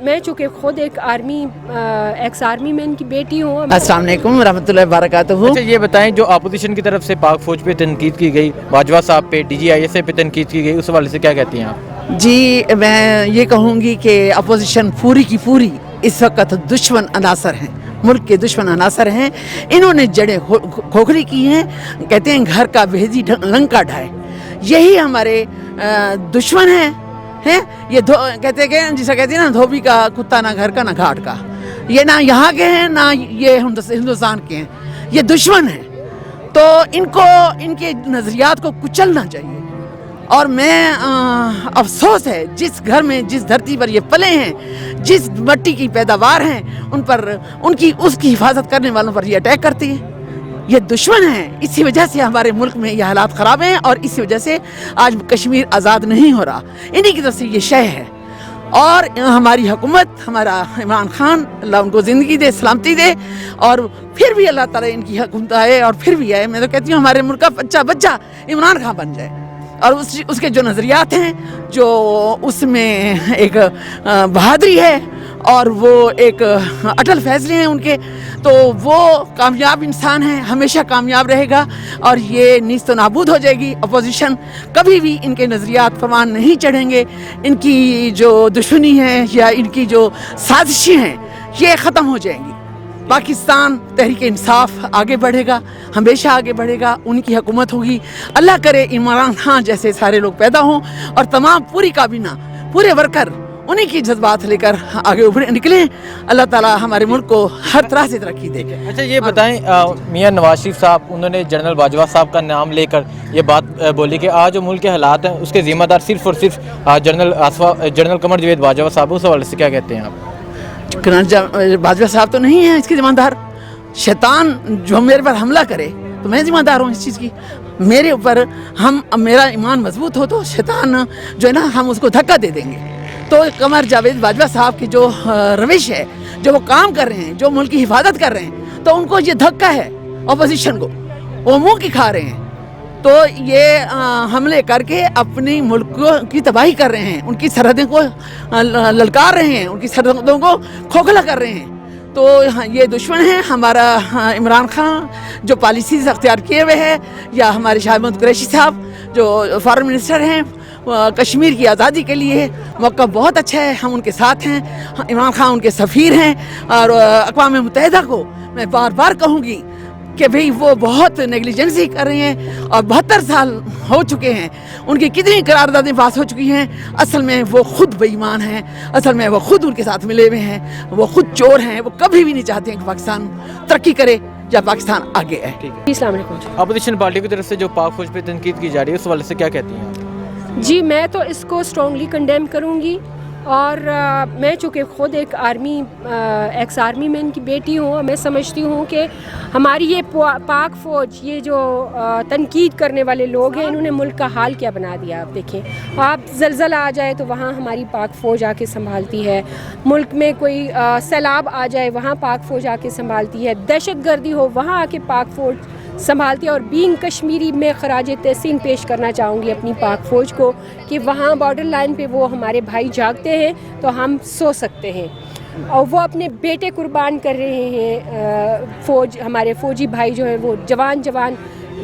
میں چونکہ خود ایک ایکس آرمی مین کی بیٹی ہوں. السلام علیکم ورحمۃ اللہ وبرکاتہ. اچھا یہ بتائیں جو اپوزیشن کی طرف سے پاک فوج پہ تنقید کی گئی, باجوہ صاحب پہ, DGIS پہ تنقید کی گئی, اس حوالے سے کیا کہتی ہیں آپ؟ جی میں یہ کہوں گی کہ اپوزیشن پوری کی پوری اس وقت دشمن عناصر ہیں, ملک کے دشمن عناصر ہیں. انہوں نے جڑیں کھوکھلی کی ہیں. کہتے ہیں گھر کا بھیجی لنکا ڈھائے, یہی ہمارے دشمن ہیں. یہ کہتے ہیں جسے کہتے ہیں نا دھوبی کا کتا نہ گھر کا نہ گھاٹ کا. یہ نہ یہاں کے ہیں نہ یہ ہندوستان کے ہیں, یہ دشمن ہیں. تو ان کے نظریات کو کچلنا چاہیے. اور میں افسوس ہے جس گھر میں جس دھرتی پر یہ پلے ہیں, جس مٹی کی پیداوار ہیں, اس کی حفاظت کرنے والوں پر یہ اٹیک کرتی ہے. یہ دشمن ہیں. اسی وجہ سے ہمارے ملک میں یہ حالات خراب ہیں اور اسی وجہ سے آج کشمیر آزاد نہیں ہو رہا. انہی کی طرف سے یہ شے ہے. اور ہماری حکومت, ہمارا عمران خان, اللہ ان کو زندگی دے, سلامتی دے, اور پھر بھی اللہ تعالیٰ ان کی حکومت آئے اور پھر بھی آئے. میں تو کہتی ہوں ہمارے ملک کا بچہ عمران خان بن جائے, اور اس کے جو نظریات ہیں, جو اس میں ایک بہادری ہے اور وہ ایک اٹل فیصلے ہیں ان کے, تو وہ کامیاب انسان ہے, ہمیشہ کامیاب رہے گا. اور یہ نیست و نابود ہو جائے گی. اپوزیشن کبھی بھی ان کے نظریات پروان نہیں چڑھیں گے. ان کی جو دشمنی ہے یا ان کی جو سازشیں ہیں یہ ختم ہو جائیں گی. پاکستان تحریک انصاف آگے بڑھے گا, ہمیشہ آگے بڑھے گا. ان کی حکومت ہوگی. اللہ کرے عمران خان جیسے سارے لوگ پیدا ہوں اور تمام پوری کابینہ, پورے ورکر انہی کی جذبات لے کر آگے نکلیں. اللہ تعالیٰ ہمارے ملک کو ہر طرح سے ترقی دے. اچھا یہ بتائیں میاں نواز شریف صاحب, انہوں نے جنرل باجوہ صاحب کا نام لے کر یہ بات بولی کہ آج جو ملک کے حالات ہیں اس کے ذمہ دار صرف اور صرف جنرل قمر جاوید باجوہ صاحب. اس حوالے سے کیا کہتے ہیں آپ؟ باجوہ صاحب تو نہیں ہیں اس کے ذمہ دار. شیطان جو میرے پر حملہ کرے تو میں ذمہ دار ہوں اس چیز کی. میرے اوپر میرا ایمان مضبوط ہو تو شیطان جو ہے نا ہم اس کو دھکا دے دیں گے. تو قمر جاوید باجوہ صاحب کی جو روش ہے, جو وہ کام کر رہے ہیں, جو ملک کی حفاظت کر رہے ہیں, تو ان کو یہ دھکا ہے اپوزیشن کو, وہ منہ کی کھا رہے ہیں. تو یہ حملے کر کے اپنی ملک کی تباہی کر رہے ہیں, ان کی سرحدوں کو للکار رہے ہیں, ان کی سرحدوں کو کھوکھلا کر رہے ہیں. تو یہ دشمن ہے. ہمارا عمران خان جو پالیسیز اختیار کیے ہوئے ہیں, یا ہمارے شاہ محمود قریشی صاحب جو فارن منسٹر ہیں, کشمیر کی آزادی کے لیے موقع بہت اچھا ہے. ہم ان کے ساتھ ہیں. عمران خان ان کے سفیر ہیں. اور اقوام متحدہ کو میں بار بار کہوں گی کہ بھئی وہ بہت نیگلیجنسی کر رہے ہیں, اور 72 سال ہو چکے ہیں. ان کی کتنی قراردادیں پاس ہو چکی ہیں. اصل میں وہ خود بے ایمان ہیں, اصل میں وہ خود ان کے ساتھ ملے ہوئے ہیں, وہ خود چور ہیں. وہ کبھی بھی نہیں چاہتے ہیں کہ پاکستان ترقی کرے یا پاکستان آگے ہے. السلام علیکم. اپوزیشن پارٹی کی طرف سے جو پاک فوج پہ تنقید کی جا رہی ہے اس حوالے سے کیا کہتی ہیں؟ جی میں تو اس کو اسٹرانگلی کنڈیم کروں گی. اور میں چونکہ خود ایک ایکس آرمی مین کی بیٹی ہوں, میں سمجھتی ہوں کہ ہماری یہ پاک فوج, یہ جو تنقید کرنے والے لوگ ہیں, انہوں نے ملک کا حال کیا بنا دیا. آپ دیکھیں, آپ زلزلہ آ جائے تو وہاں ہماری پاک فوج آ کے سنبھالتی ہے. ملک میں کوئی سیلاب آ جائے وہاں پاک فوج آ کے سنبھالتی ہے. دہشت گردی ہو وہاں آ کے پاک فوج سنبھالتی ہے. اور بینگ کشمیری میں خراج تحسین پیش کرنا چاہوں گی اپنی پاک فوج کو کہ وہاں بارڈر لائن پہ وہ ہمارے بھائی جاگتے ہیں تو ہم سو سکتے ہیں. اور وہ اپنے بیٹے قربان کر رہے ہیں. ہمارے فوجی بھائی جو ہیں وہ جوان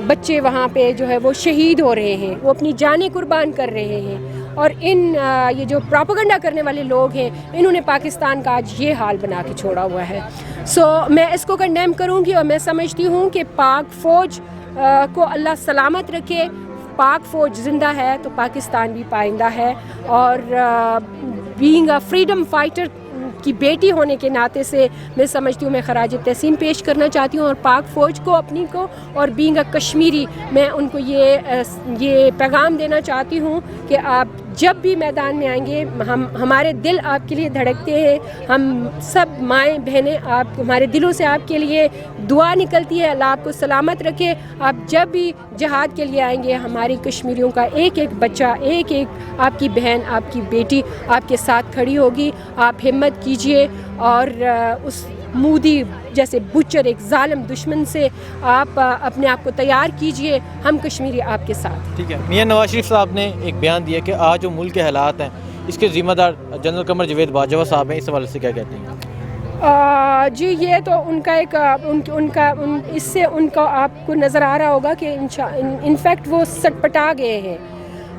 بچے وہاں پہ جو ہے وہ شہید ہو رہے ہیں, وہ اپنی جانیں قربان کر رہے ہیں. اور یہ جو پراپیگنڈا کرنے والے لوگ ہیں, انہوں نے پاکستان کا آج یہ حال بنا کے چھوڑا ہوا ہے. میں اس کو کنڈیم کروں گی, اور میں سمجھتی ہوں کہ پاک فوج کو اللہ سلامت رکھے. پاک فوج زندہ ہے تو پاکستان بھی پائندہ ہے. اور بینگ اے فریڈم فائٹر کی بیٹی ہونے کے ناطے سے میں سمجھتی ہوں, میں خراج تحسین پیش کرنا چاہتی ہوں. اور پاک فوج کو اپنی کو اور بینگ اے کشمیری میں ان کو یہ پیغام دینا چاہتی ہوں کہ آپ جب بھی میدان میں آئیں گے, ہمارے دل آپ کے لیے دھڑکتے ہیں. ہم سب مائیں بہنیں ہمارے دلوں سے آپ کے لیے دعا نکلتی ہے. اللہ آپ کو سلامت رکھے. آپ جب بھی جہاد کے لیے آئیں گے, ہماری کشمیریوں کا ایک ایک بچہ, ایک آپ کی بہن, آپ کی بیٹی آپ کے ساتھ کھڑی ہوگی. آپ ہمت کیجئے اور اس مودی جیسے بچر ایک ظالم دشمن سے آپ اپنے آپ کو تیار کیجئے. ہم کشمیری آپ کے ساتھ. ٹھیک ہے. میاں نواز شریف صاحب نے ایک بیان دیا کہ آج جو ملک کے حالات ہیں اس کے ذمہ دار جنرل قمر جاوید باجوہ صاحب ہیں، اس حوالے سے کیا کہتے ہیں؟ جی یہ تو ان کا ایک اس سے ان کا آپ کو نظر آ رہا ہوگا کہ انفیکٹ وہ سٹپٹا گئے ہیں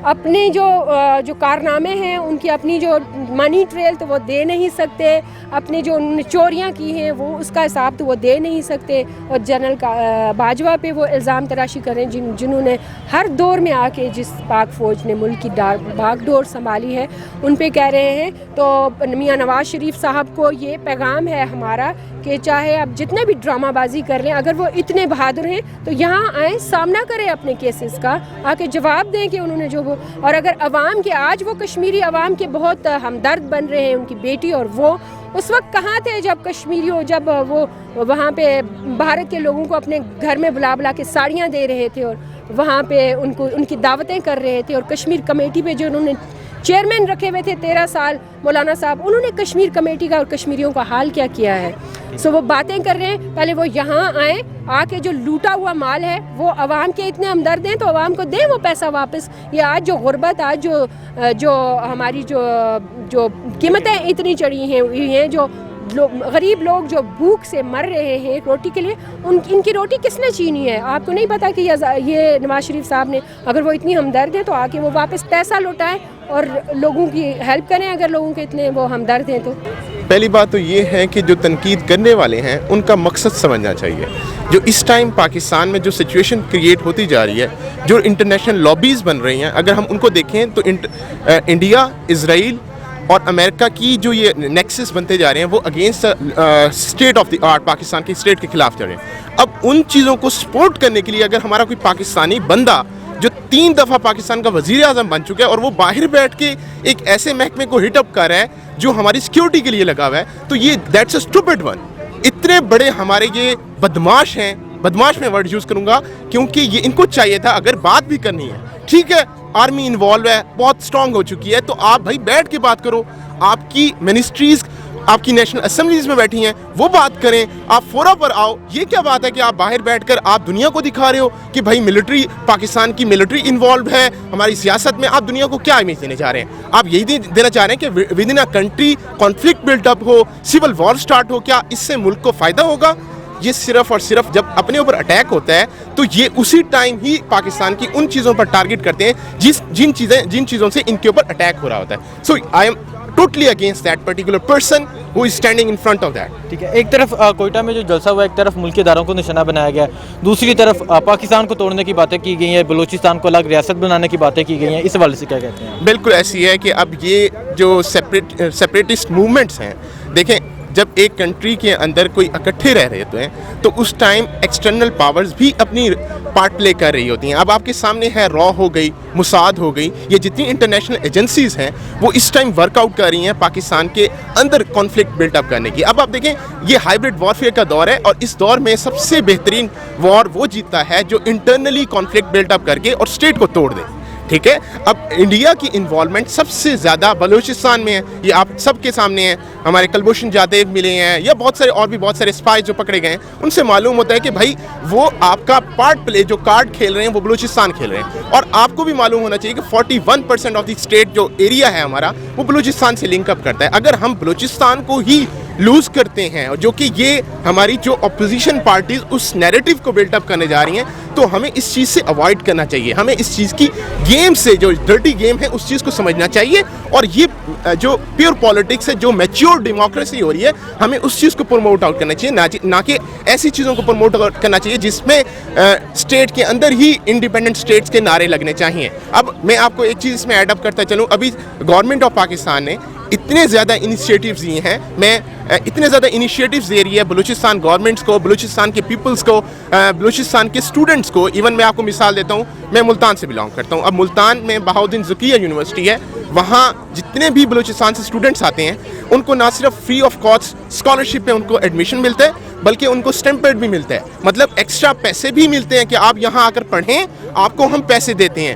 اپنے جو کارنامے ہیں، ان کی اپنی جو منی ٹریل تو وہ دے نہیں سکتے، اپنے جو انہوں نے چوریاں کی ہیں وہ اس کا حساب تو وہ دے نہیں سکتے، اور جنرل باجوہ پہ وہ الزام تراشی کریں جنہوں نے ہر دور میں آ کے جس پاک فوج نے ملک کی بھاگ ڈور سنبھالی ہے ان پہ کہہ رہے ہیں۔ تو میاں نواز شریف صاحب کو یہ پیغام ہے ہمارا کہ چاہے آپ جتنے بھی ڈرامہ بازی کر لیں، اگر وہ اتنے بہادر ہیں تو یہاں آئیں، سامنا کریں اپنے کیسز کا، آ کے جواب دیں کہ انہوں نے جو اور اگر عوام کے آج وہ کشمیری عوام کے بہت ہمدرد بن رہے ہیں، ان کی بیٹی اور وہ اس وقت کہاں تھے جب کشمیریوں جب وہ وہاں پہ بھارت کے لوگوں کو اپنے گھر میں بلا کے ساڑیاں دے رہے تھے اور وہاں پہ ان کی دعوتیں کر رہے تھے، اور کشمیر کمیٹی پہ جو انہوں نے چیئرمین رکھے ہوئے تھے 13 سال مولانا صاحب، انہوں نے کشمیر کمیٹی کا اور کشمیریوں کا حال کیا ہے۔ سو وہ باتیں کر رہے ہیں، پہلے وہ یہاں آئیں، آ کے جو لوٹا ہوا مال ہے وہ عوام کے اتنے ہمدرد ہیں تو عوام کو دیں وہ پیسہ واپس۔ یہ آج جو غربت، آج جو ہماری جو قیمتیں اتنی چڑھی ہیں، جو غریب لوگ جو بھوک سے مر رہے ہیں روٹی کے لیے، ان کی روٹی کس نے چھینی ہے؟ آپ کو نہیں پتا کہ یہ نواز شریف صاحب نے، اگر وہ اتنی ہمدرد ہیں تو آ کے وہ واپس پیسہ لوٹائیں اور لوگوں کی ہیلپ کریں، اگر لوگوں کے اتنے وہ ہمدرد ہیں تو۔ پہلی بات تو یہ ہے کہ جو تنقید کرنے والے ہیں ان کا مقصد سمجھنا چاہیے۔ جو اس ٹائم پاکستان میں جو سچویشن کریٹ ہوتی جا رہی ہے، جو انٹرنیشنل لابیز بن رہی ہیں، اگر ہم ان کو دیکھیں تو انڈیا، اسرائیل اور امریکہ کی جو یہ نیکسس بنتے جا رہے ہیں وہ against state of the art, Pakistan کی اسٹیٹ کے خلاف چل رہے ہیں۔ اب ان چیزوں کو سپورٹ کرنے کے لیے اگر ہمارا کوئی پاکستانی بندہ جو 3 دفعہ پاکستان کا وزیر اعظم بن چکا ہے اور وہ باہر بیٹھ کے ایک ایسے محکمے کو ہٹ اپ کر رہا ہے جو ہماری سیکیورٹی کے لیے لگا ہوا ہے، تو یہ دیٹس اے اسٹوپڈ ون۔ اتنے بڑے ہمارے یہ بدماش ہیں، بدماش میں ورڈ یوز کروں گا کیونکہ یہ ان کو چاہیے تھا اگر بات بھی کرنی ہے، ٹھیک ہے آرمی انوالو ہے، بہت اسٹرانگ ہو چکی ہے، تو آپ بھائی بیٹھ کے بات کرو، آپ کی منسٹریز آپ کی نیشنل اسمبلیز میں بیٹھی ہیں وہ بات کریں، آپ فورا پر آؤ۔ یہ کیا بات ہے کہ آپ باہر بیٹھ کر آپ دنیا کو دکھا رہے ہو کہ بھائی ملٹری، پاکستان کی ملٹری انوالو ہے ہماری سیاست میں، آپ دنیا کو کیا امیج دینے چاہ رہے ہیں؟ آپ یہی دینا چاہ رہے ہیں کہ within a country conflict built up ہو، سول وار سٹارٹ ہو، کیا اس سے ملک کو فائدہ ہوگا؟ یہ صرف اور صرف جب اپنے اوپر اٹیک ہوتا ہے تو یہ اسی ٹائم ہی پاکستان کی ان چیزوں پر ٹارگٹ کرتے ہیں جن چیزوں سے ان کے اوپر اٹیک ہو رہا ہوتا ہے۔ So I am totally against that particular person who is standing in front of that. ٹھیک ہے، ایک طرف کوئٹہ میں جو جلسہ ہوا، ایک طرف ملکی اداروں کو نشانہ بنایا گیا، دوسری طرف پاکستان کو توڑنے کی باتیں کی گئی ہیں، بلوچستان کو الگ ریاست بنانے کی باتیں کی گئی ہیں، اس حوالے سے کیا کہتے ہیں؟ بالکل ایسی ہے کہ اب یہ جو سیپریٹسٹ موومنٹس ہیں، دیکھیں جب ایک کنٹری کے اندر کوئی اکٹھے رہ رہے ہوتے ہیں تو اس ٹائم ایکسٹرنل پاورز بھی اپنی پارٹ پلے کر رہی ہوتی ہیں۔ اب آپ کے سامنے ہے را ہو گئی، موساد ہو گئی، یہ جتنی انٹرنیشنل ایجنسیز ہیں وہ اس ٹائم ورک آؤٹ کر رہی ہیں پاکستان کے اندر کانفلکٹ بلٹ اپ کرنے کی۔ اب آپ دیکھیں یہ ہائبرڈ وارفیئر کا دور ہے اور اس دور میں سب سے بہترین وار وہ جیتتا ہے جو انٹرنلی کانفلکٹ بلٹ اپ کر کے اور اسٹیٹ کو توڑ دے، ٹھیک ہے۔ اب انڈیا کی انوالومنٹ سب سے زیادہ بلوچستان میں ہے، یہ آپ سب کے سامنے ہے، ہمارے کلبھوشن جادیو ملے ہیں یا بہت سارے اور بھی بہت سارے اسپائی جو پکڑے گئے ہیں، ان سے معلوم ہوتا ہے کہ بھائی وہ آپ کا پارٹ پلے جو کارڈ کھیل رہے ہیں وہ بلوچستان کھیل رہے ہیں، اور آپ کو بھی معلوم ہونا چاہیے کہ 41% آف دی اسٹیٹ جو ایریا ہے ہمارا وہ بلوچستان سے لنک اپ کرتا ہے۔ اگر ہم بلوچستان کو ہی لوز کرتے ہیں جو کہ یہ ہماری جو اپوزیشن پارٹیز اس نیریٹو کو بلٹ اپ کرنے جا رہی ہیں، تو ہمیں اس چیز سے اوائڈ کرنا چاہیے، ہمیں اس چیز کی گیم سے جو ڈرٹی گیم ہے اس چیز کو سمجھنا چاہیے، اور یہ جو پیور پالیٹکس ہے، جو میچیور ڈیموکریسی ہو رہی ہے، ہمیں اس چیز کو پروموٹ آؤٹ کرنا چاہیے، نہ کہ ایسی چیزوں کو پروموٹ آؤٹ کرنا چاہیے جس میں اسٹیٹ کے اندر ہی انڈیپینڈنٹ اسٹیٹس کے نعرے لگنے چاہیے۔ اب میں آپ کو ایک چیز اس میں ایڈ اپ کرتا چلوں، ابھی گورنمنٹ آف پاکستان نے اتنے زیادہ انیشیٹیوز دیے ہیں، اتنے زیادہ انیشیٹیوز دے رہی ہے بلوچستان گورنمنٹس کو، بلوچستان کے پیپلز کو، بلوچستان کے اسٹوڈنٹس کو۔ ایون میں آپ کو مثال دیتا ہوں، میں ملتان سے بلانگ کرتا ہوں، اب ملتان میں بہاؤالدین ذکیہ یونیورسٹی ہے، وہاں جتنے بھی بلوچستان سے اسٹوڈنٹس آتے ہیں ان کو نہ صرف فری آف کاسٹ اسکالرشپ پہ ان کو ایڈمیشن ملتا ہے بلکہ ان کو اسٹمپیڈ بھی ملتا ہے، مطلب ایکسٹرا پیسے بھی ملتے ہیں کہ آپ یہاں آ کر پڑھیں، آپ کو ہم پیسے دیتے ہیں۔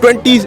20